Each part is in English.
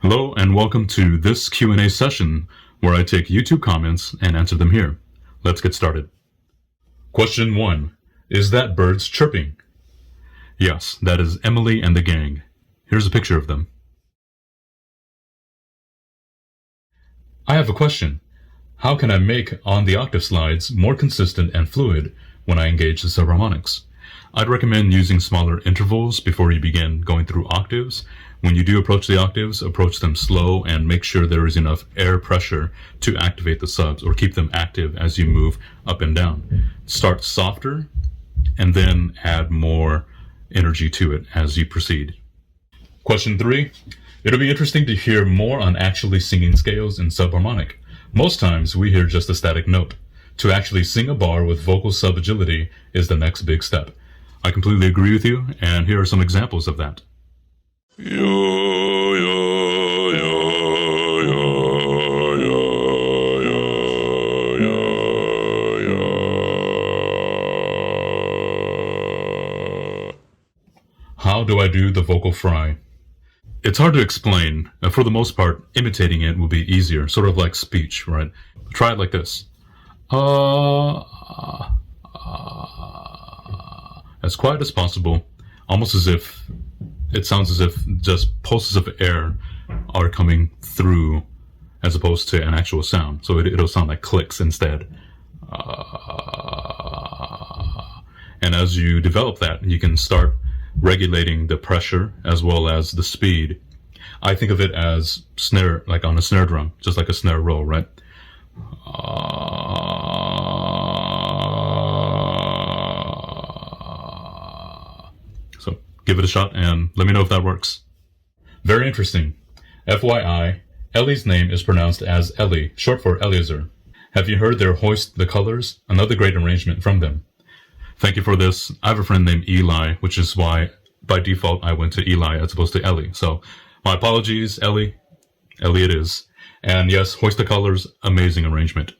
Hello and welcome to this Q&A session where I take YouTube comments and answer them here. Let's get started. Question 1. Is that birds chirping? Yes, that is Emily and the gang. Here's a picture of them. I have a question. How can I make on the octave slides more consistent and fluid when I engage the subharmonics? I'd recommend using smaller intervals before you begin going through octaves. When you do approach the octaves, approach them slow and make sure there is enough air pressure to activate the subs or keep them active as you move up and down. Start softer and then add more energy to it as you proceed. Question 3. It'll be interesting to hear more on actually singing scales in subharmonic. Most times we hear just a static note. To actually sing a bar with vocal sub-agility is the next big step. I completely agree with you, and here are some examples of that. How do I do the vocal fry? It's hard to explain. For the most part, imitating it will be easier, sort of like speech, right? Try it like this. As quiet as possible, almost as if it sounds as if just pulses of air are coming through as opposed to an actual sound. So it'll sound like clicks instead. And as you develop that, you can start regulating the pressure as well as the speed. I think of it as snare, like on a snare drum, just like a snare roll, right? So give it a shot and let me know if that works. Very interesting. FYI, Ellie's name is pronounced as Ellie, short for Eliezer. Have you heard their Hoist the Colors? Another great arrangement from them. Thank you for this. I have a friend named Eli, which is why by default I went to Eli as opposed to Ellie. So my apologies, Ellie. Ellie it is. And yes, Hoist the Colors, amazing arrangement.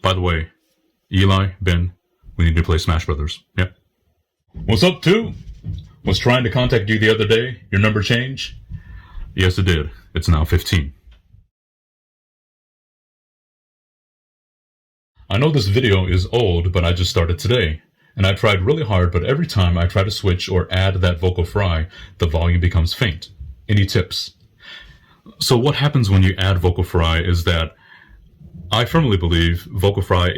By the way, Eli, Ben, we need to play Smash Brothers. Yep. What's up, too? Was trying to contact you the other day. Your number change? Yes, it did. It's now 15. I know this video is old, but I just started today. And I tried really hard, but every time I try to switch or add that vocal fry, the volume becomes faint. Any tips? So what happens when you add vocal fry is that I firmly believe vocal fry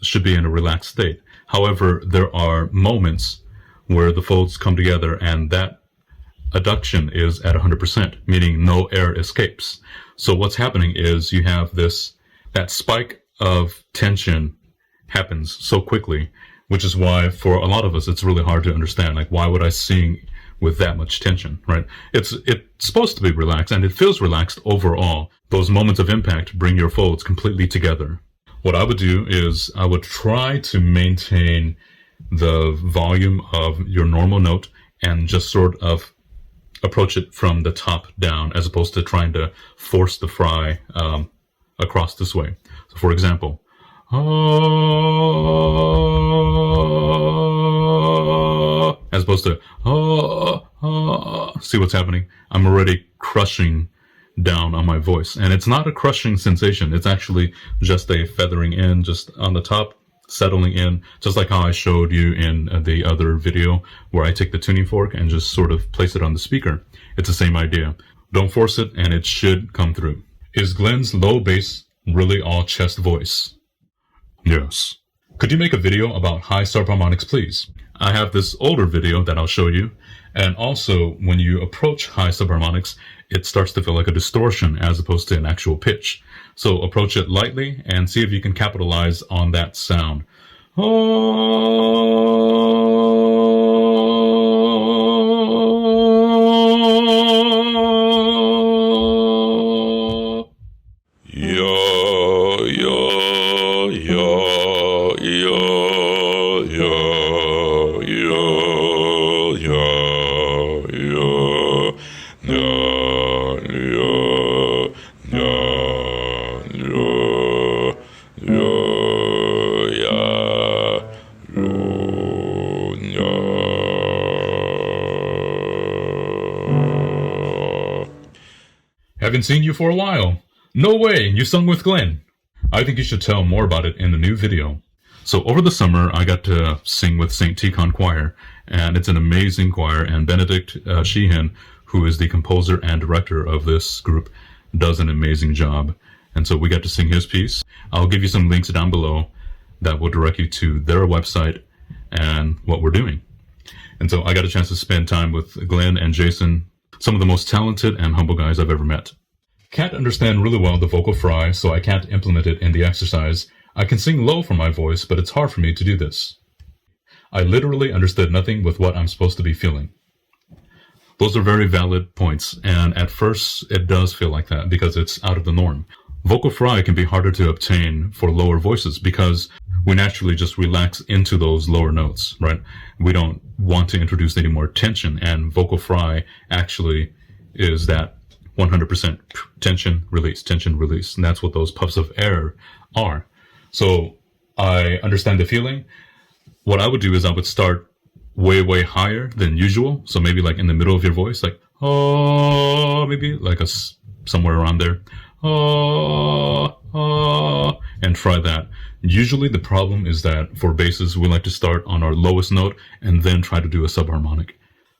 should be in a relaxed state. However, there are moments where the folds come together and that adduction is at 100%, meaning no air escapes. So what's happening is you have that spike of tension happens so quickly, which is why for a lot of us it's really hard to understand, like, why would I sing with that much tension, right? It's supposed to be relaxed, and it feels relaxed overall. Those moments of impact bring your folds completely together. What I would do is I would try to maintain the volume of your normal note and just sort of approach it from the top down as opposed to trying to force the fry across this way. So for example, as opposed to see what's happening? I'm already crushing down on my voice, and it's not a crushing sensation. It's actually just a feathering in, just on the top, settling in, just like how I showed you in the other video where I take the tuning fork and just sort of place it on the speaker. It's the same idea. Don't force it, and it should come through. Is Glenn's low bass really all chest voice? Yes. Could you make a video about high subharmonics, please? I have this older video that I'll show you. And also, when you approach high subharmonics, it starts to feel like a distortion as opposed to an actual pitch. So approach it lightly and see if you can capitalize on that sound. haven't seen you for a while. No way, you sung with Glenn. I think you should tell more about it in the new video. So over the summer, I got to sing with St. Tikhon Choir, and it's an amazing choir, and Benedict Sheehan, who is the composer and director of this group, does an amazing job. And so we got to sing his piece. I'll give you some links down below that will direct you to their website and what we're doing. And so I got a chance to spend time with Glenn and Jason, some of the most talented and humble guys I've ever met. Can't understand really well the vocal fry, so I can't implement it in the exercise. I can sing low for my voice, but it's hard for me to do this. I literally understood nothing with what I'm supposed to be feeling. Those are very valid points, and at first it does feel like that because it's out of the norm. Vocal fry can be harder to obtain for lower voices because we naturally just relax into those lower notes, right? We don't want to introduce any more tension, and vocal fry actually is that 100% tension, release, and that's what those puffs of air are. So I understand the feeling. What I would do is I would start way, way higher than usual. So maybe like in the middle of your voice, like, oh, maybe like somewhere around there. And try that. Usually the problem is that for basses, we like to start on our lowest note and then try to do a subharmonic.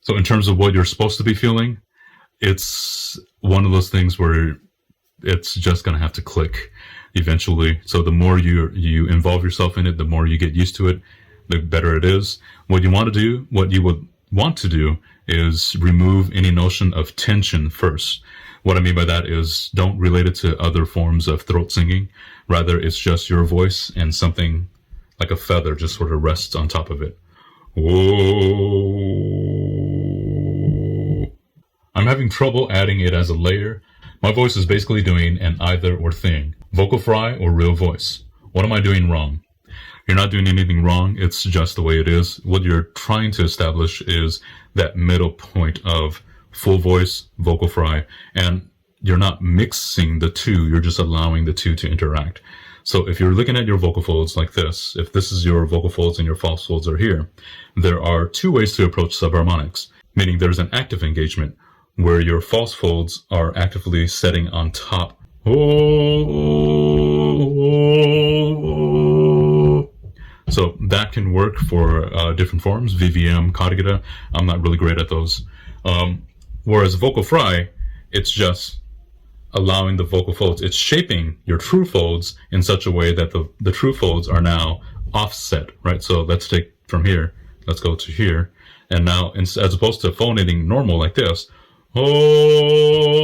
So in terms of what you're supposed to be feeling, it's one of those things where it's just going to have to click eventually. So the more you involve yourself in it, the more you get used to it, the better it is. What you would want to do is remove any notion of tension first. What I mean by that is don't relate it to other forms of throat singing. Rather, it's just your voice and something like a feather just sort of rests on top of it. Whoa. I'm having trouble adding it as a layer. My voice is basically doing an either or thing. Vocal fry or real voice. What am I doing wrong? You're not doing anything wrong. It's just the way it is. What you're trying to establish is that middle point of full voice, vocal fry, and you're not mixing the two, you're just allowing the two to interact. So if you're looking at your vocal folds like this, if this is your vocal folds and your false folds are here, there are two ways to approach subharmonics, meaning there's an active engagement where your false folds are actively setting on top. So that can work for different forms, VVM, Carigida. I'm not really great at those. Whereas vocal fry, it's just allowing the vocal folds. It's shaping your true folds in such a way that the true folds are now offset, right? So let's take from here, let's go to here. And now, as opposed to phonating normal like this, oh,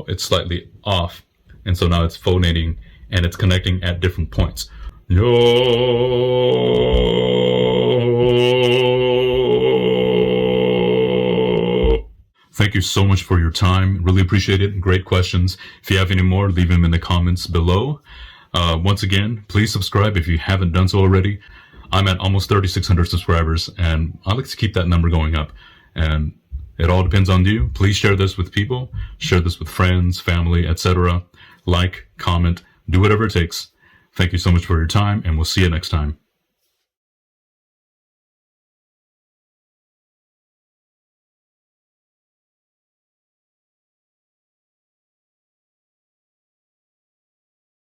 it's slightly off. And so now it's phonating and it's connecting at different points. Thank you so much for your time. Really appreciate it. Great questions. If you have any more, leave them in the comments below. Once again, please subscribe if you haven't done so already. I'm at almost 3,600 subscribers, and I like to keep that number going up. And it all depends on you. Please share this with people. Share this with friends, family, etc. Like, comment, do whatever it takes. Thank you so much for your time, and we'll see you next time.